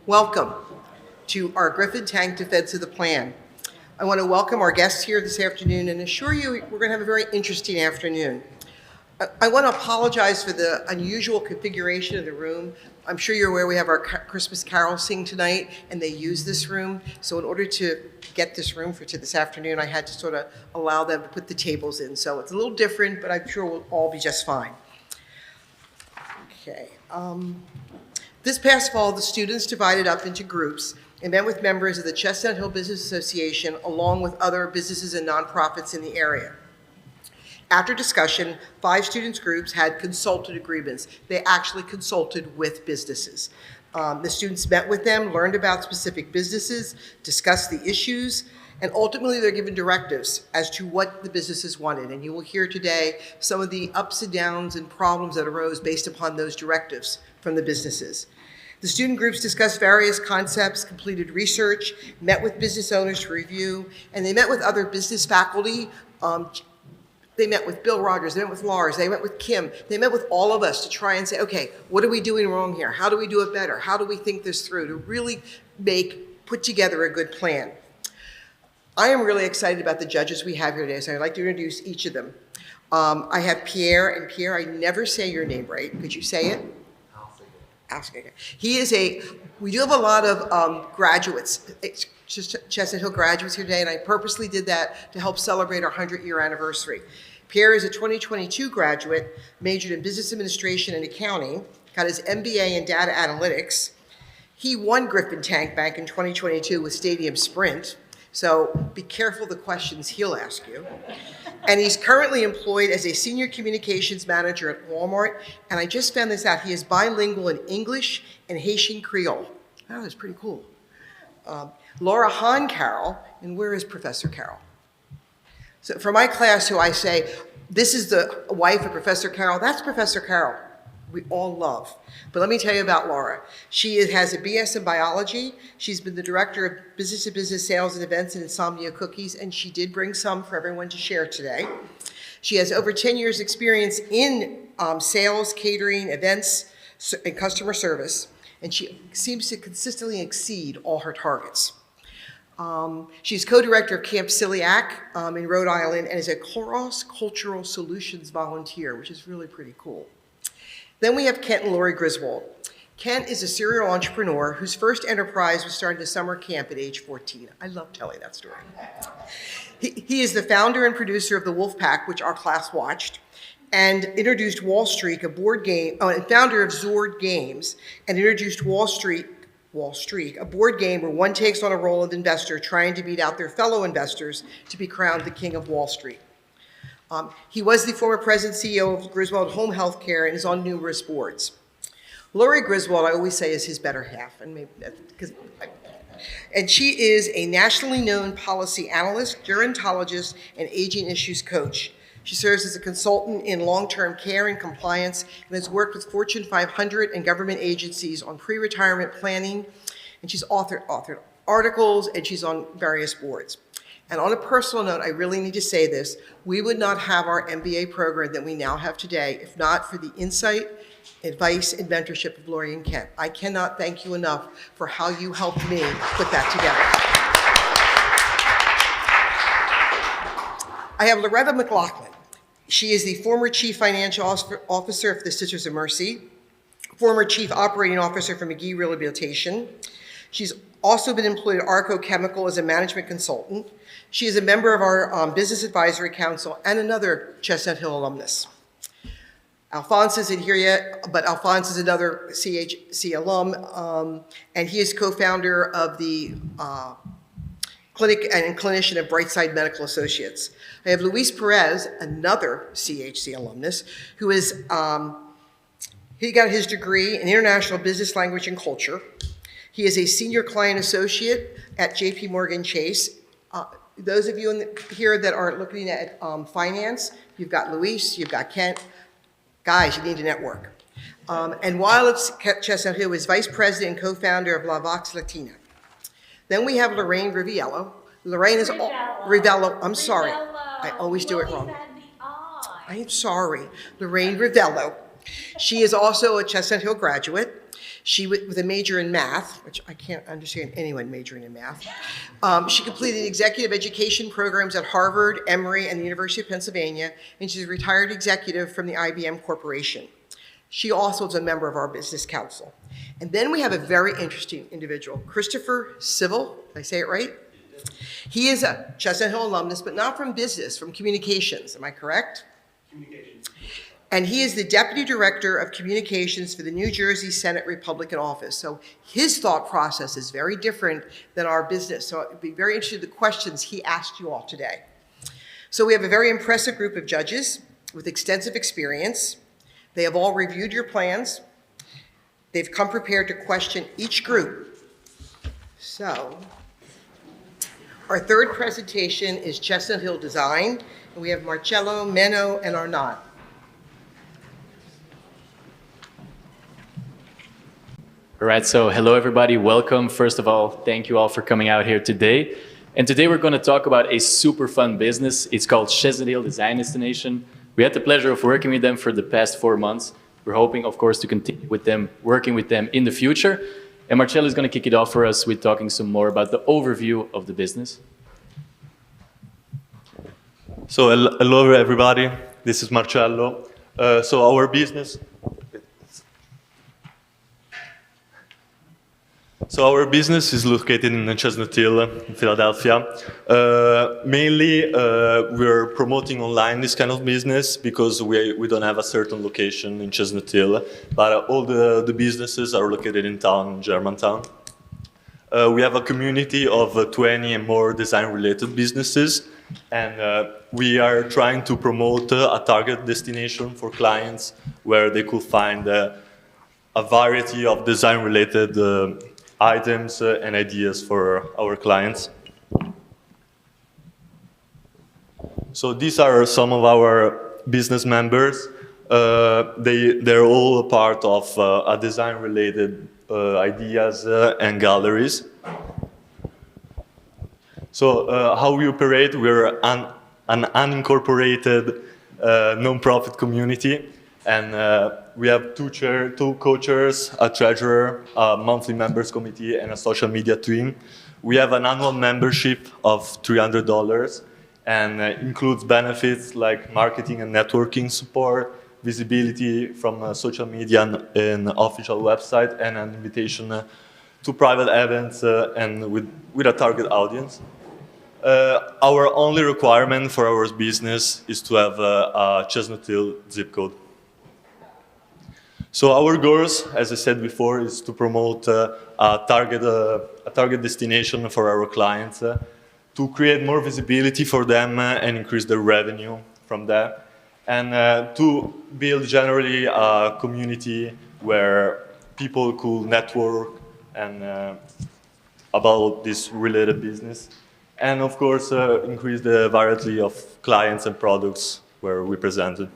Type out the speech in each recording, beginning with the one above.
Welcome to our Griffin Tank Defense of the Plan. I want to welcome our guests here this afternoon and assure you we're going to have a very interesting afternoon. I want to apologize for the unusual configuration of the room. I'm sure you're aware we have our Christmas carol sing tonight, and they use this room. So in order to get this room to this afternoon, I had to sort of allow them to put the tables in. So it's a little different, but I'm sure we'll all be just fine. Okay. This past fall, the students divided up into groups and met with members of the Chestnut Hill Business Association along with other businesses and nonprofits in the area. After discussion, 5 students groups had consulted agreements. They actually consulted with businesses. The students met with them, learned about specific businesses, discussed the issues, and ultimately they're given directives as to what the businesses wanted. And you will hear today some of the ups and downs and problems that arose based upon those directives from the businesses. The student groups discussed various concepts, completed research, met with business owners to review, and they met with other business faculty. They met with Bill Rogers, they met with Lars, they met with Kim, they met with all of us to try and say, okay, what are we doing wrong here? How do we do it better? How do we think this through to really put together a good plan? I am really excited about the judges we have here today, so I'd like to introduce each of them. I have Pierre, and Pierre, I never say your name right. Could you say it? He is we do have a lot of graduates, Chestnut Hill graduates here today, and I purposely did that to help celebrate our 100-year anniversary. Pierre is a 2022 graduate, majored in business administration and accounting, got his MBA in data analytics. He won Griffin Tank back in 2022 with Stadium Sprint, so be careful the questions he'll ask you. And he's currently employed as a senior communications manager at Walmart. And I just found this out. He is bilingual in English and Haitian Creole. That was pretty cool. Laura Hahn Carroll, and where is Professor Carroll? So for my class, who I say, this is the wife of Professor Carroll, that's Professor Carroll. We all love. But let me tell you about Laura. She has a BS in biology. She's been the director of business-to-business sales and events at Insomnia Cookies, and she did bring some for everyone to share today. She has over 10 years experience in sales, catering, events, and customer service, and she seems to consistently exceed all her targets. She's co-director of Camp Celiac in Rhode Island and is a Cross Cultural Solutions volunteer, which is really pretty cool. Then we have Kent and Lori Griswold. Kent is a serial entrepreneur whose first enterprise was starting a summer camp at age 14. I love telling that story. He is the founder and producer of The Wolf Pack, which our class watched, and introduced Wall Street, a board game, and founder of Zord Games, and introduced Wall Street, a board game where one takes on a role of investor trying to beat out their fellow investors to be crowned the king of Wall Street. He was the former president and CEO of Griswold Home Health Care and is on numerous boards. Lori Griswold, I always say, is his better half, and she is a nationally known policy analyst, gerontologist, and aging issues coach. She serves as a consultant in long-term care and compliance and has worked with Fortune 500 and government agencies on pre-retirement planning, and she's authored articles, and she's on various boards. And on a personal note, I really need to say this, we would not have our MBA program that we now have today if not for the insight, advice, and mentorship of Lori and Kent. I cannot thank you enough for how you helped me put that together. I have Loretta McLaughlin. She is the former Chief Financial Officer of the Sisters of Mercy, former Chief Operating Officer for McGee Rehabilitation. She's also been employed at Arco Chemical as a management consultant. She is a member of our Business Advisory Council and another Chestnut Hill alumnus. Alphonse isn't here yet, but Alphonse is another CHC alum, and he is co-founder of the clinic and clinician of Brightside Medical Associates. I have Luis Perez, another CHC alumnus, who is, he got his degree in International Business Language and Culture. He is a senior client associate at JP Morgan Chase. Those of you here that are looking at finance, you've got Luis, you've got Kent. Guys, you need to network. And while it's Chestnut Hill, is vice president and co-founder of La Vox Latina. Then we have Lorraine Riviello. Lorraine is Rivello. I'm sorry. I always do it wrong. I am sorry. Lorraine Rivello. She is also a Chestnut Hill graduate. She, with a major in math, which I can't understand anyone majoring in math, she completed executive education programs at Harvard, Emory, and the University of Pennsylvania, and she's a retired executive from the IBM Corporation. She also is a member of our business council. And then we have a very interesting individual, Christopher Civil. Did I say it right? He is a Chestnut Hill alumnus, but not from business, from communications. Am I correct? Communications. And he is the Deputy Director of Communications for the New Jersey Senate Republican Office. So his thought process is very different than our business. So I'd be very interested in the questions he asked you all today. So we have a very impressive group of judges with extensive experience. They have all reviewed your plans. They've come prepared to question each group. So our third presentation is Chestnut Hill Design, and we have Marcello, Menno, and Arnaud. All right, so hello everybody, welcome. First of all, thank you all for coming out here today. And today we're going to talk about a super fun business. It's called Chestnut Hill Design Destination. We had the pleasure of working with them for the past 4 months. We're hoping, of course, to continue with them, working with them in the future. And Marcello is going to kick it off for us with talking some more about the overview of the business. So hello everybody, this is Marcello. So our business is located in Chestnut Hill, in Philadelphia. Mainly, we're promoting online this kind of business because we don't have a certain location in Chestnut Hill, but all the businesses are located in town, in Germantown. We have a community of 20 and more design-related businesses, and we are trying to promote a target destination for clients where they could find a variety of design-related items and ideas for our clients. So these are some of our business members. They're all a part of a design-related ideas and galleries. So how we operate, we're an unincorporated non-profit community. And we have two co-chairs, a treasurer, a monthly members committee, and a social media team. We have an annual membership of $300 and includes benefits like marketing and networking support, visibility from social media and official website, and an invitation to private events and with a target audience. Our only requirement for our business is to have a Chestnut Hill zip code. So our goals, as I said before, is to promote a target destination for our clients, to create more visibility for them and increase their revenue from that, and to build generally a community where people could network and about this related business, and of course increase the variety of clients and products where we presented.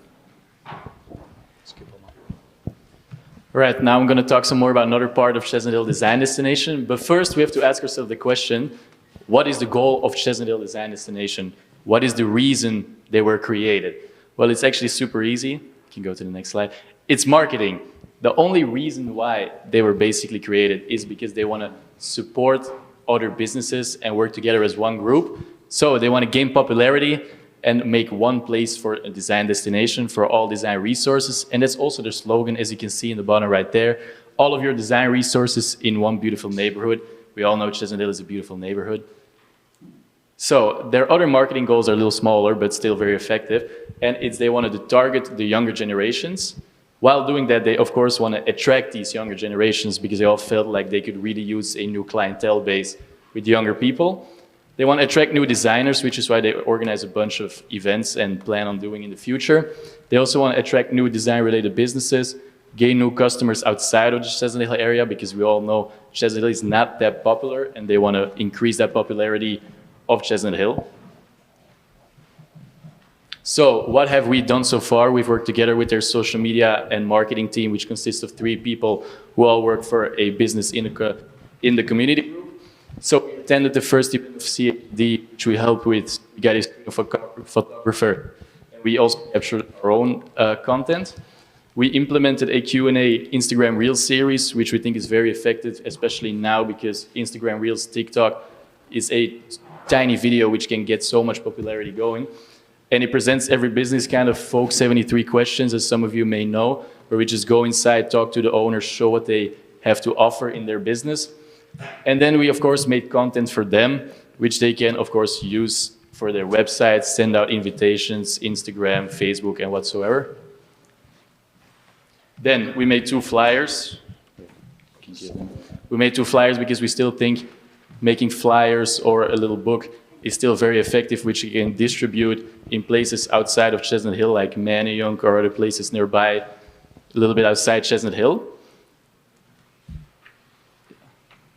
All right, now I'm going to talk some more about another part of Chestnut Hill Design Destination. But first, we have to ask ourselves the question, what is the goal of Chestnut Hill Design Destination? What is the reason they were created? Well, it's actually super easy. You can go to the next slide. It's marketing. The only reason why they were basically created is because they want to support other businesses and work together as one group. So they want to gain popularity and make one place for a design destination for all design resources. And that's also their slogan, as you can see in the bottom right there. All of your design resources in one beautiful neighborhood. We all know Chestnut Hill is a beautiful neighborhood. So their other marketing goals are a little smaller, but still very effective. And it's they wanted to target the younger generations. While doing that, they of course want to attract these younger generations because they all felt like they could really use a new clientele base with younger people. They want to attract new designers, which is why they organize a bunch of events and plan on doing in the future. They also want to attract new design-related businesses, gain new customers outside of the Chestnut Hill area, because we all know Chestnut Hill is not that popular, and they want to increase that popularity of Chestnut Hill. So what have we done so far? We've worked together with their social media and marketing team, which consists of 3 people who all work for a business in the community group. So we attended the first event of CAD, which we helped with. We got a photographer. We also captured our own content. We implemented a Q&A Instagram Reels series, which we think is very effective, especially now because Instagram Reels, TikTok is a tiny video which can get so much popularity going. And it presents every business kind of folk 73 questions, as some of you may know, where we just go inside, talk to the owners, show what they have to offer in their business. And then we, of course, made content for them, which they can, of course, use for their websites, send out invitations, Instagram, Facebook, and whatsoever. Then we made 2 flyers. We made 2 flyers because we still think making flyers or a little book is still very effective, which you can distribute in places outside of Chestnut Hill, like Manayunk or other places nearby, a little bit outside Chestnut Hill.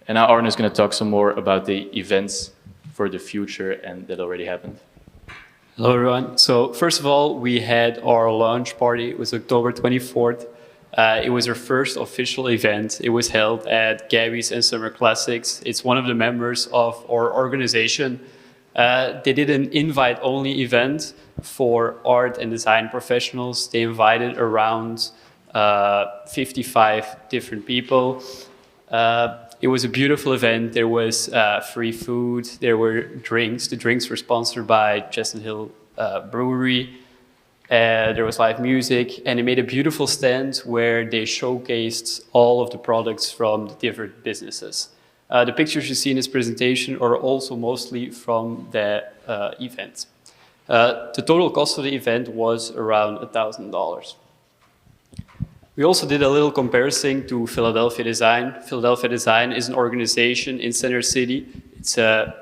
And now Arne is going to talk some more about the events for the future and that already happened. Hello everyone. So first of all, we had our launch party. It was October 24th. It was our first official event. It was held at Gabby's and Summer Classics. It's one of the members of our organization. They did an invite-only event for art and design professionals. They invited around 55 different people. It was a beautiful event. There was free food. There were drinks. The drinks were sponsored by Chestnut Hill Brewery. There was live music, and they made a beautiful stand where they showcased all of the products from the different businesses. The pictures you see in this presentation are also mostly from the event. The total cost of the event was around $1,000. We also did a little comparison to Philadelphia Design. Philadelphia Design is an organization in Center City. It's a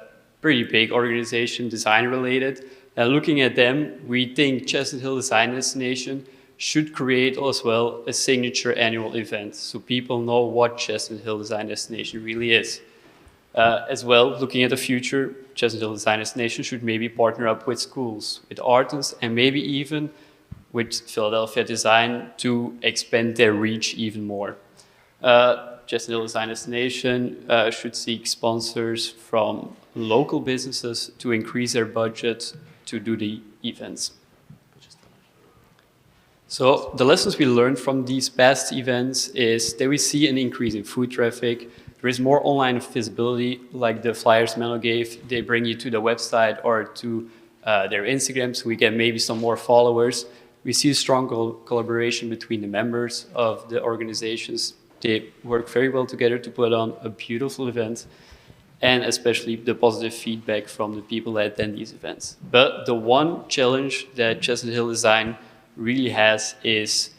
pretty big organization, design related. Looking at them, we think Chestnut Hill Design Destination should create as well a signature annual event so people know what Chestnut Hill Design Destination really is. As well, looking at the future, Chestnut Hill Design Destination should maybe partner up with schools, with artists, and maybe even with Philadelphia Design to expand their reach even more. Chestnut Hill Design Destination should seek sponsors from local businesses to increase their budget to do the events. So the lessons we learned from these past events is that we see an increase in foot traffic. There is more online visibility, like the flyers Menno gave. They bring you to the website or to their Instagram, so we get maybe some more followers. We see a strong collaboration between the members of the organizations. They work very well together to put on a beautiful event, and especially the positive feedback from the people that attend these events. But the one challenge that Chestnut Hill Design really has is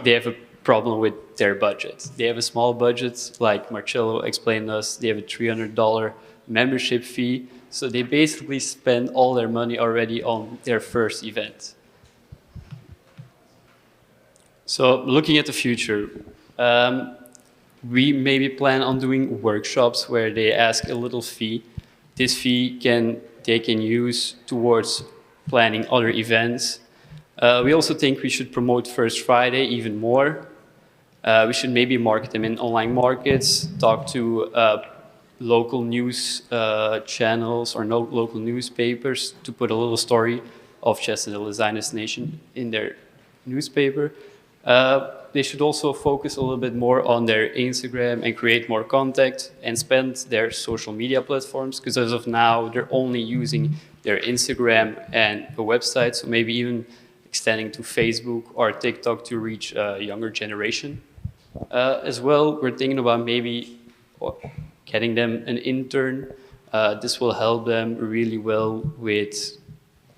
they have a problem with their budget. They have a small budget, like Marcello explained to us. They have a $300 membership fee, so they basically spend all their money already on their first event. So looking at the future, we maybe plan on doing workshops where they ask a little fee. This fee they can use towards planning other events. We also think we should promote First Friday even more. We should maybe market them in online markets, talk to local news channels or local newspapers to put a little story of Chestnut Hill Design Destination in their newspaper. They should also focus a little bit more on their Instagram and create more contact and spend their social media platforms, because as of now, they're only using their Instagram and a website, so maybe even extending to Facebook or TikTok to reach a younger generation. As well, we're thinking about maybe getting them an intern. This will help them really well with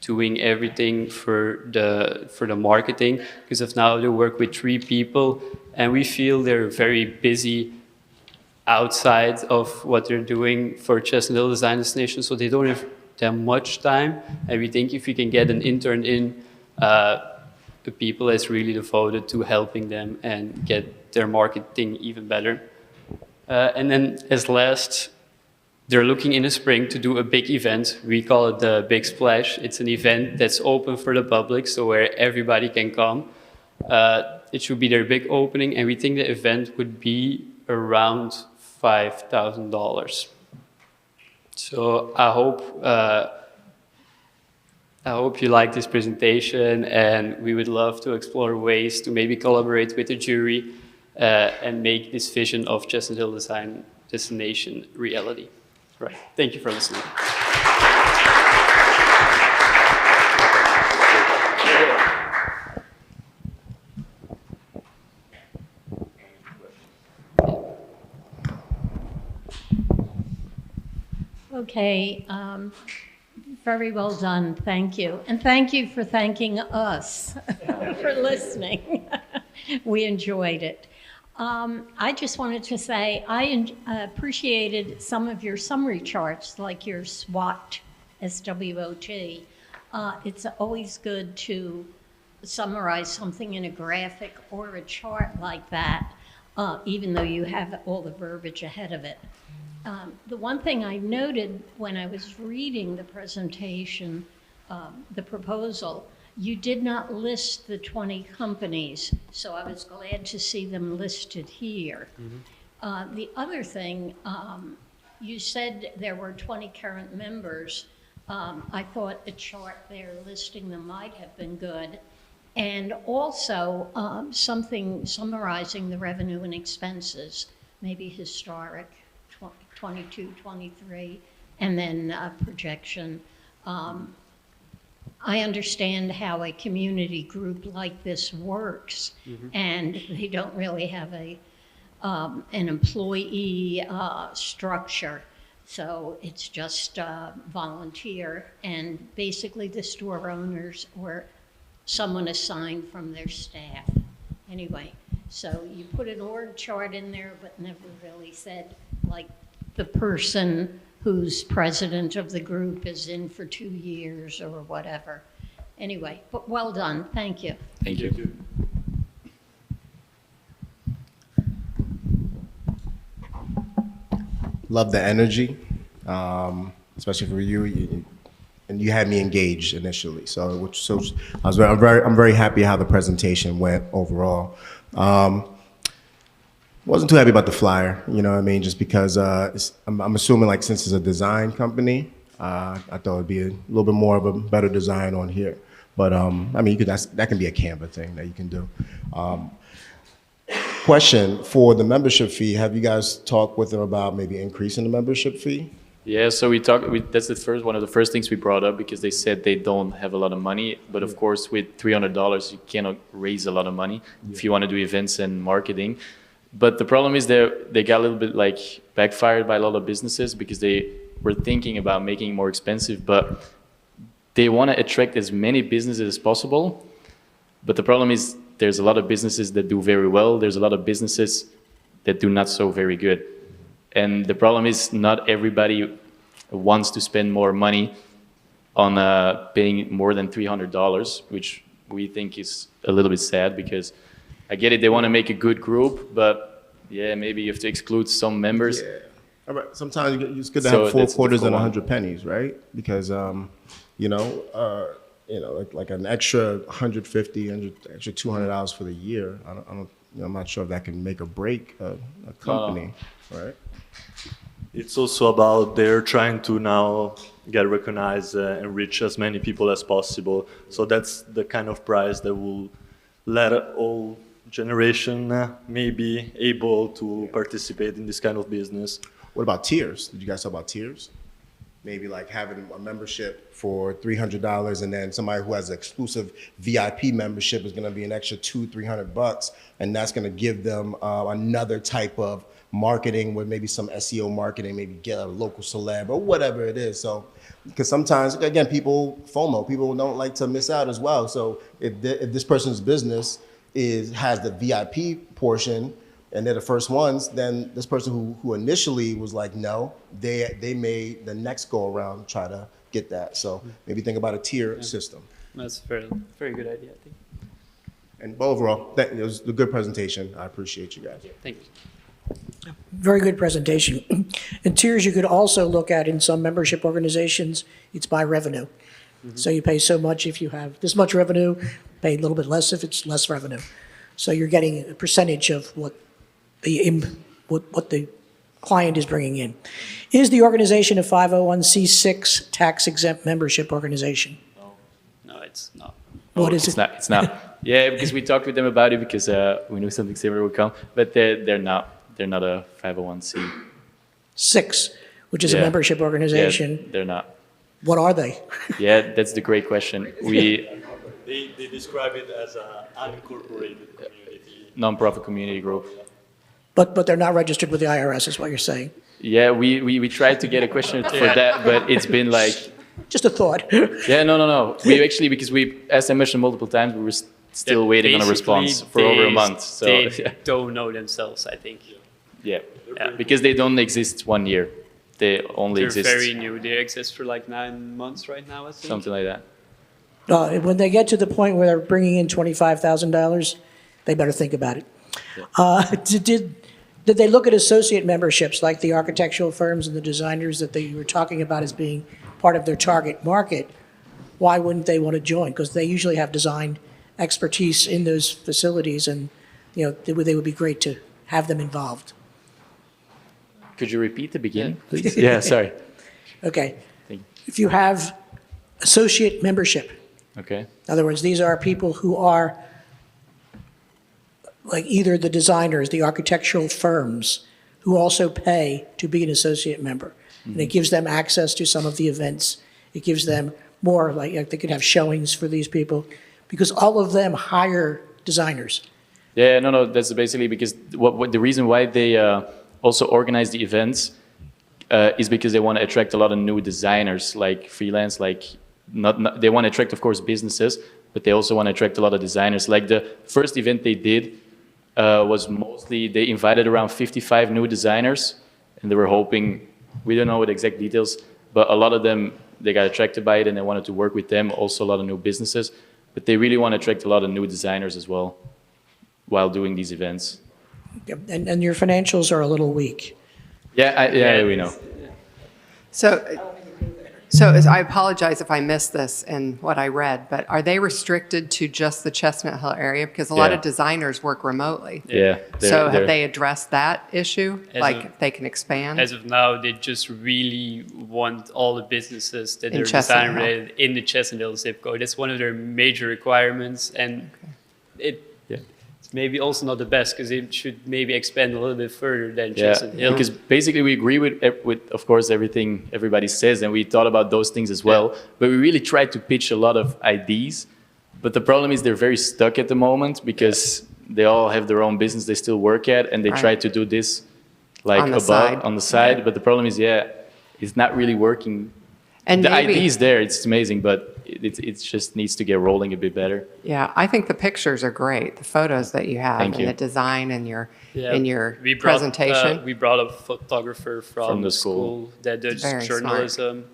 doing everything for the marketing, because of now they work with 3 people and we feel they're very busy outside of what they're doing for Chestnut Hill Design Destination, so they don't have that much time. And we think if we can get an intern in, the people is really devoted to helping them and get their marketing even better. And then as last, they're looking in the spring to do a big event. We call it the Big Splash. It's an event that's open for the public, so where everybody can come. It should be their big opening, and we think the event would be around $5,000. So I hope I hope you like this presentation, and we would love to explore ways to maybe collaborate with the jury and make this vision of Chestnut Hill Design Destination reality. Right. Thank you for listening. Okay, very well done, thank you. And thank you for thanking us for listening. We enjoyed it. I just wanted to say I appreciated some of your summary charts, like your SWOT, S-W-O-T. It's always good to summarize something in a graphic or a chart like that, even though you have all the verbiage ahead of it. The one thing I noted when I was reading the presentation, the proposal, you did not list the 20 companies, so I was glad to see them listed here. Mm-hmm. The other thing, you said there were 20 current members. I thought a chart there listing them might have been good. And also something summarizing the revenue and expenses, maybe historic, 22, 23, and then projection. I understand how a community group like this works, and they don't really have an employee structure. So it's just volunteer, and basically the store owners or someone assigned from their staff. Anyway, so you put an org chart in there, but never really said, like, the person who's president of the group is in for 2 years or whatever. Anyway, but well done, thank you. Thank you. Love the energy, especially for you, and you had me engaged initially. So I'm very happy how the presentation went overall. Wasn't too happy about the flyer, you know what I mean? Just because I'm assuming, like, since it's a design company, I thought it'd be a little bit more of a better design on here. But I mean, that can be a Canva thing that you can do. Question for the membership fee: have you guys talked with them about maybe increasing the membership fee? Yeah, so that's one of the first things we brought up, because they said they don't have a lot of money, but of course with $300 you cannot raise a lot of money if you want to do events and marketing. But the problem is they got a little bit like backfired by a lot of businesses, because they were thinking about making it more expensive, but they want to attract as many businesses as possible. But the problem is there's a lot of businesses that do very well. There's a lot of businesses that do not so very good. And the problem is not everybody wants to spend more money on paying more than $300, which we think is a little bit sad, because I get it, they want to make a good group, but yeah, maybe you have to exclude some members. Yeah. All right. Sometimes it's good to So have 4 that's a quarters difficult and one. 100 pennies, right? Because like an extra $150, extra $200 for the year. I'm not sure if that can make or break a company, right? It's also about they're trying to now get recognized and reach as many people as possible. So that's the kind of price that will let all generation may be able to participate in this kind of business. What about tiers? Did you guys talk about tiers? Maybe like having a membership for $300, and then somebody who has an exclusive VIP membership is going to be an extra $200-300, and that's going to give them another type of marketing with maybe some SEO marketing, maybe get a local celeb or whatever it is. So, because sometimes, again, people don't like to miss out as well. So if this person's business has the VIP portion, and they're the first ones, then this person who initially was like, no, they may the next go around try to get that. So maybe think about a tier system. That's a very good idea, I think. And overall, it was a good presentation. I appreciate you guys. Thank you. Very good presentation. And tiers you could also look at in some membership organizations, it's by revenue. So you pay so much if you have this much revenue, pay a little bit less if it's less revenue. So you're getting a percentage of what the client is bringing in. Is the organization a 501c6 tax exempt membership organization? No, it's not. What is It's it? not. It's not. Yeah, because we talked with them about it because we knew something similar would come, but they're not. They're not a 501c. 6, which is a Yeah. membership organization. Yeah, they're not. What are they? Yeah, that's the great question. We They describe it as an unincorporated community. non-profit community group. But they're not registered with the IRS, is what you're saying. Yeah, we tried to get a question for that, but it's been like, Just a thought. yeah, no. We actually, because we, as I mentioned multiple times, we were still waiting on a response for over a month. So They yeah, don't know themselves, I think. yeah, Yeah. because they don't exist 1 year. They only They're exist very new. They exist for like 9 months right now, I think. something like that. When they get to the point where they're bringing in $25,000, they better think about it. Did they look at associate memberships like the architectural firms and the designers that they were talking about as being part of their target market? Why wouldn't they want to join? Because they usually have design expertise in those facilities, and they would be great to have them involved. Could you repeat the beginning, please? Yeah, sorry. Okay. Thank you. If you have associate membership, Okay. in other words, these are people who are like either the designers, the architectural firms, who also pay to be an associate member. And it gives them access to some of the events. It gives them more, like they could have showings for these people, because all of them hire designers. Yeah, no, that's basically because what the reason why they also organize the events is because they want to attract a lot of new designers, like freelance, like not they want to attract, of course, businesses, but they also want to attract a lot of designers. Like the first event they did was mostly, they invited around 55 new designers, and they were hoping, we don't know the exact details, but a lot of them, they got attracted by it and they wanted to work with them, also a lot of new businesses, but they really want to attract a lot of new designers as well while doing these events. And your financials are a little weak. Yeah, we know. So I apologize if I missed this in what I read, but are they restricted to just the Chestnut Hill area? Because a lot Yeah. of designers work remotely. Yeah. So have they addressed that issue? As Like of- if they can expand? As of now, they just really want all the businesses that In are Chestnut design Hill. related in the Chestnut Hill zip code. That's one of their major requirements, and it's maybe also not the best because it should maybe expand a little bit further than Yeah, Chestnut Hill. because basically we agree with of course everything everybody says, and we thought about those things as well. But we really tried to pitch a lot of ideas. But the problem is they're very stuck at the moment because they all have their own business they still work at, and they Right. try to do this like On the above side. on the side. But the problem is, it's not really working. And The maybe- idea is there; it's amazing, but it just needs to get rolling a bit better. Yeah, I think the pictures are great, the photos that you have Thank and you. the design and your Yeah, in your we brought, presentation. we brought a photographer from the the school. school that does Very smart. journalism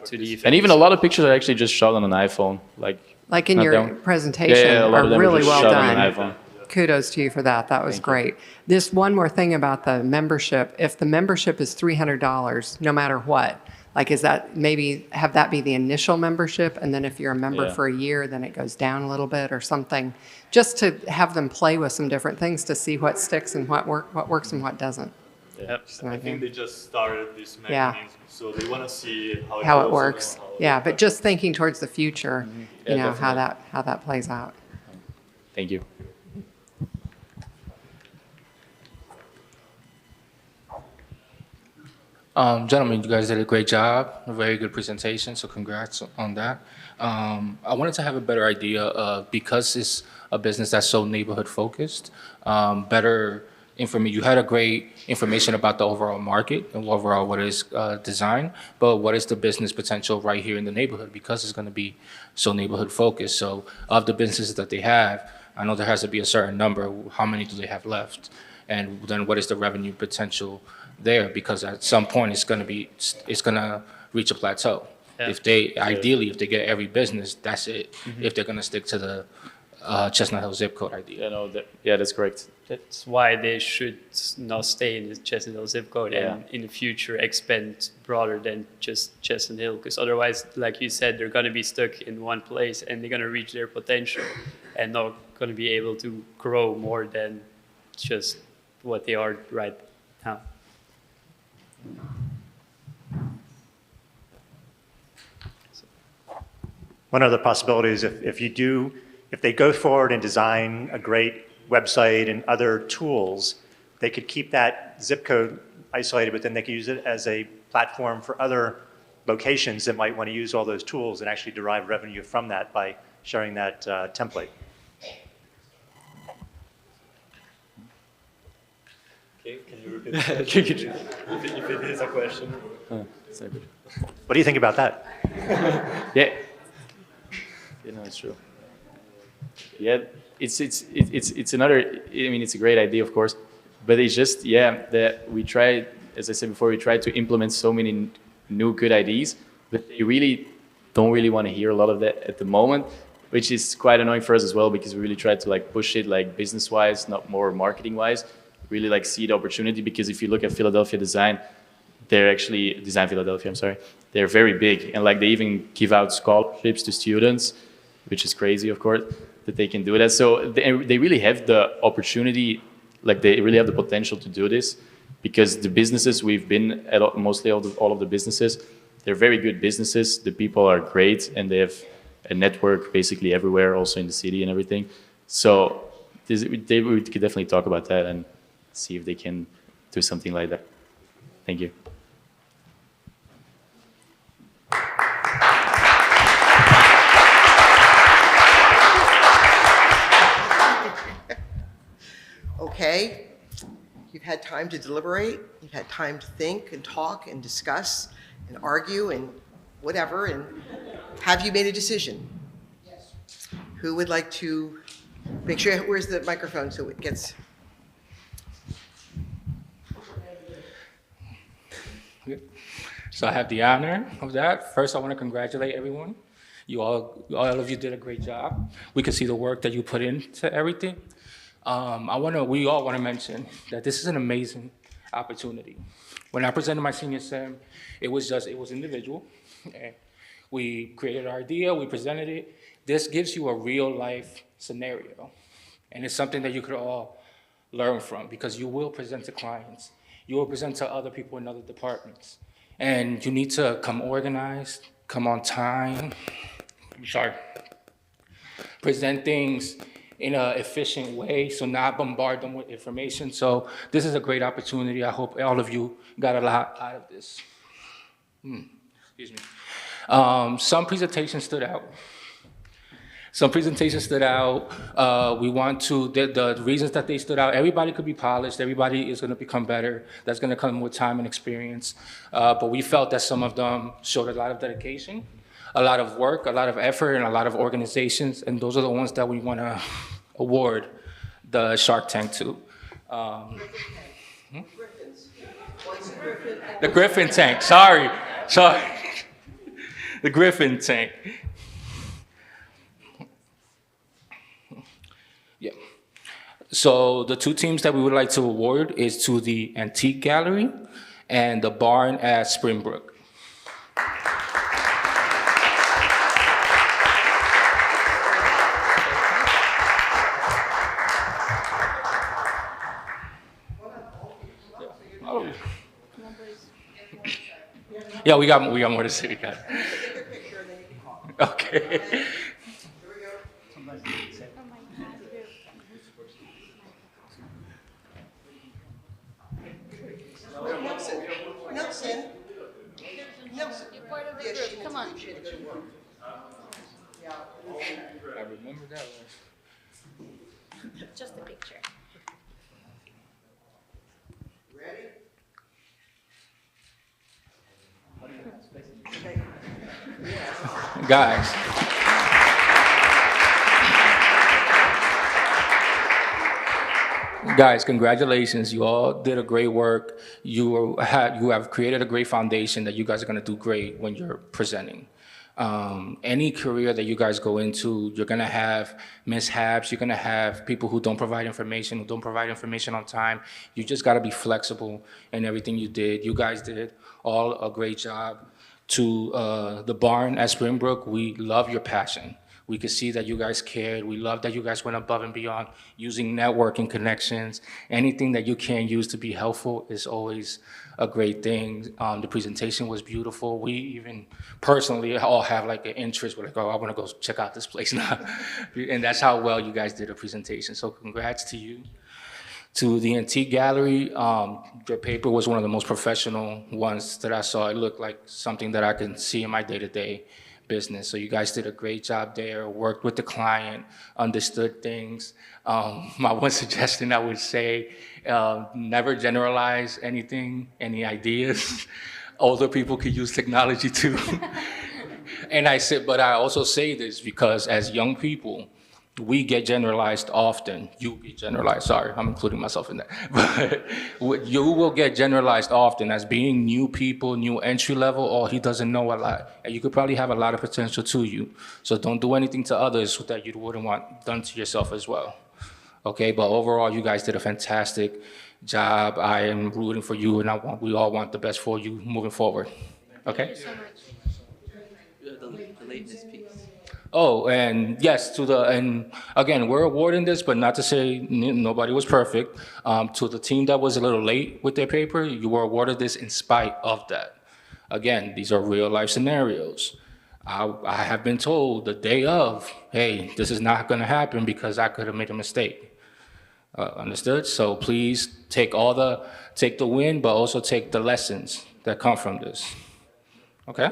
to the event. And even a lot of pictures are actually just shot on an iPhone, Like in not your them. presentation, Yeah, a lot are of them are really just well shot on an done. iPhone. Kudos to you for that. That was great. This one more thing about the membership. If the membership is $300, no matter what, like is that maybe have that be the initial membership, and then if you're a member Yeah. for a year, then it goes down a little bit or something, just to have them play with some different things to see what sticks and what works and what doesn't. Yep. Just an I idea. think they just started this Yeah. mechanism, so they want to see how How goes it and works. how Yeah, but just thinking towards the future, Yeah, you know, how definitely. that plays out. Thank you. Gentlemen, you guys did a great job, a very good presentation, so congrats on that. I wanted to have a better idea of, because it's a business that's so neighborhood focused, better information. You had a great information about the overall market and overall what is design, but what is the business potential right here in the neighborhood, because it's going to be so neighborhood focused. So of the businesses that they have, I know there has to be a certain number. How many do they have left? And then what is the revenue potential there? Because at some point it's going to reach a plateau. Yeah. If they get every business, that's it. If they're going to stick to the Chestnut Hill zip code idea. That's correct. That's why they should not stay in the Chestnut Hill zip code and in the future expand broader than just Chestnut Hill. Because otherwise, like you said, they're going to be stuck in one place and they're going to reach their potential and not going to be able to grow more than just what they are right now. one of the possibilities, if they go forward and design a great website and other tools, they could keep that zip code isolated, but then they could use it as a platform for other locations that might want to use all those tools and actually derive revenue from that by sharing that template. Okay, can you repeat the question? if it is a question. What do you think about that? Yeah. You know, it's true. Yeah, it's another. I mean, it's a great idea, of course, but it's just that we try. As I said before, we try to implement so many new good ideas, but they really don't really want to hear a lot of that at the moment, which is quite annoying for us as well because we really try to like push it like business-wise, not more marketing-wise. Really like see the opportunity because if you look at Philadelphia Design, they're actually Design Philadelphia. I'm sorry, they're very big and like they even give out scholarships to students, which is crazy, of course, that they can do that. So they really have the opportunity, like they really have the potential to do this because the businesses we've been at, mostly all of the businesses, they're very good businesses. The people are great and they have a network basically everywhere, also in the city and everything. So we could definitely talk about that and see if they can do something like that. Thank you. Okay, you've had time to deliberate, you've had time to think and talk and discuss and argue and whatever, and have you made a decision? Yes. Who would like to make sure, where's the microphone so it gets... So I have the honor of that. First, I want to congratulate everyone. All of you did a great job. We can see the work that you put into everything. We all want to mention that this is an amazing opportunity. When I presented my senior sem, it was individual. And we created our idea, we presented it. This gives you a real life scenario. And it's something that you could all learn from because you will present to clients. You will present to other people in other departments. And you need to come organized, come on time. Present things in an efficient way, so not bombard them with information. So this is a great opportunity. I hope all of you got a lot out of this. Excuse me. Some presentations stood out. We want to, the reasons that they stood out, everybody could be polished, everybody is gonna become better. That's gonna come with time and experience. But we felt that some of them showed a lot of dedication, a lot of work, a lot of effort, and a lot of organizations, and those are the ones that we wanna award the Shark Tank to. The Griffin Tank, sorry. The Griffin Tank. Yeah. So the two teams that we would like to award is to the Antique Gallery and the Barn at Springbrook. Yeah, we got more to say. Okay. Nelson. You're part of the group. Come on. I remember that one. Just a picture. Ready? Guys, congratulations. You all did a great work. You have created a great foundation that you guys are going to do great when you're presenting. Any career that you guys go into, you're going to have mishaps. You're going to have people who don't provide information on time. You just got to be flexible in everything you did. You guys did all a great job. To the Barn at Springbrook, we love your passion. We could see that you guys cared. We love that you guys went above and beyond using networking connections. Anything that you can use to be helpful is always a great thing. The presentation was beautiful. We even personally all have like an interest. We're like, oh, I want to go check out this place now. And that's how well you guys did a presentation. So congrats to you. To the Antique Gallery, your paper was one of the most professional ones that I saw. It looked like something that I can see in my day-to-day business. So you guys did a great job there, worked with the client, understood things. My one suggestion I would say, never generalize anything, any ideas. Older people could use technology too. But I also say this because as young people, we get generalized often. You get generalized, sorry, I'm including myself in that. But you will get generalized often as being new people, new entry level, or he doesn't know a lot. And you could probably have a lot of potential to you. So don't do anything to others that you wouldn't want done to yourself as well. Okay, but overall, you guys did a fantastic job. I am rooting for you, and we all want the best for you moving forward. Okay? So much. The lateness piece. Oh, and yes, and again, we're awarding this, but not to say nobody was perfect. To the team that was a little late with their paper, you were awarded this in spite of that. Again, these are real life scenarios. I have been told the day of, hey, this is not gonna happen because I could have made a mistake. Understood? So please take the win, but also take the lessons that come from this. Okay?